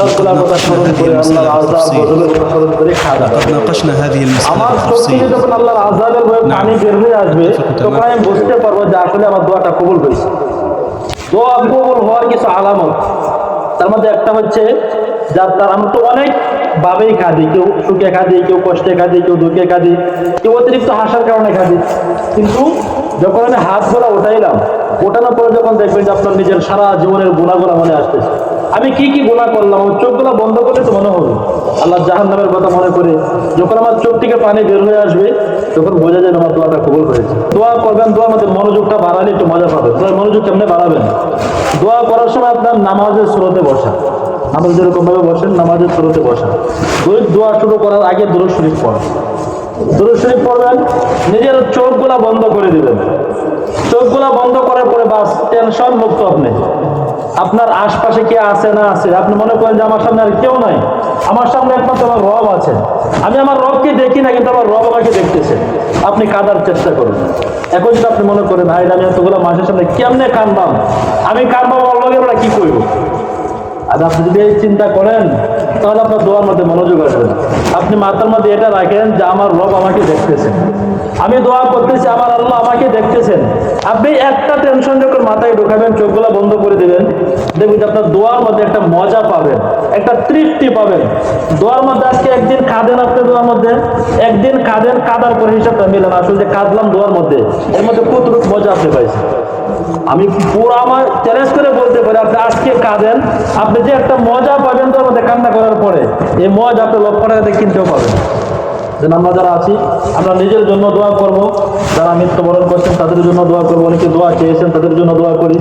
لقد ناقشنا هذه المسألة بالتفصيل. বুঝতে পারবো যে আসলে আমার দোয়াটা কবুল হয়েছে। দোয়া কবুল হওয়ার কিছু আলামত, তার মধ্যে একটা হচ্ছে যার আমরা তো অনেক ভাবেই কাঁদি, কেউ সুখে কাঁদি, কেউ কষ্টে কাঁদি, কেউ দুঃখে কাঁদি, কেউ অতিরিক্ত হাসার কারণে কাঁদি। কিন্তু যখন আমি হাতগুলো উঠাইলাম, ওঠানোর পরে যখন দেখবেন যে আপনার নিজের সারা জীবনের গুণাগুলো মনে আসতেছে, আমি কি কি গুনাহ করলাম, আমার চোখগুলো বন্ধ করলে তো মনে হবে আল্লাহ জাহান্নামের কথা মনে করে যখন আমার চোখ থেকে পানি বের হয়ে আসবে, তখন বোঝা যায় আমার দোয়াটা কবুল হয়েছে। দোয়া করবেন, দোয়ার মধ্যে মনোযোগটা বাড়ালে একটু মজা পাবেন। মনোযোগ কেমনে বাড়াবেন? দোয়া করার সময় আপনার নামাজের স্রোতে বসা, নামাজ যেরকম ভাবে বসেন নামাজের স্রোতে বসা, দোয়া শুরু করার আগে দুরূদ শরীফ পড়া। দুরূদ শরীফ পড়বেন, নিজের চোখগুলা বন্ধ করে দিবেন। চোখগুলা বন্ধ করার পরে বাস টেনশন মুক্ত। আপনি আপনার আশপাশে কে আছে না আছে, আপনি মনে করেন যে আমার সামনে আর কেউ নাই, আমার সামনে একমাত্র আমার রব আছে। আমি আমার রবকে দেখি না, কিন্তু আমার রব আমাকে দেখতেছে। আপনি কাঁদার চেষ্টা করুন। এখন যদি আপনি মনে করেন ভাই আমি এতগুলো মানুষের সামনে কেমনে কাঁদবাম, আমি কাঁদবাম অল্লগে আমরা কি করব, আর আপনি যদি এই চিন্তা করেন তাহলে আপনার দোয়ার মধ্যে মনোযোগ আসবে না। আপনি মাথার মধ্যে এটা রাখেন যে আমার রব আমাকে দেখতেছেন, আমি দোয়া করতেছি, আমার আল্লাহ আমাকে দেখতেছেন। আপনি একটা টেনশন যখন মাথায় ঢোকাবেন, চোখগুলো বন্ধ করে দেবেন, দেখবেন যে আপনার দোয়ার মধ্যে একটা মজা পাবেন, একটা তৃপ্তি পাবেন। দোয়ার মধ্যে আজকে একদিন কাঁদেন, আপনি দোয়ার মধ্যে একদিন কাঁদেন, কাঁদার পরে হিসাবটা মিলেন আসলে যে কাঁদলাম দোয়ার মধ্যে, এর মধ্যে কতটুকু মজা আপনি পাইছেন। আমি পুরো আমার চ্যালেঞ্জ করে বলতে পারি, আপনি আজকে কাঁদেন, আপনি যে একটা মজা পাবেন তোর মধ্যে কান্না করার পরে, এই মজা আপনি লক্ষ টাকা দিয়ে কিনতেও পাবেন। যেন আমরা যারা আছি আমরা নিজের জন্য দোয়া করব, যারা মৃত্যুবরণ করছেন তাদের জন্য দোয়া করবো, অনেকে দোয়া চেয়েছেন তাদের জন্য দোয়া করি।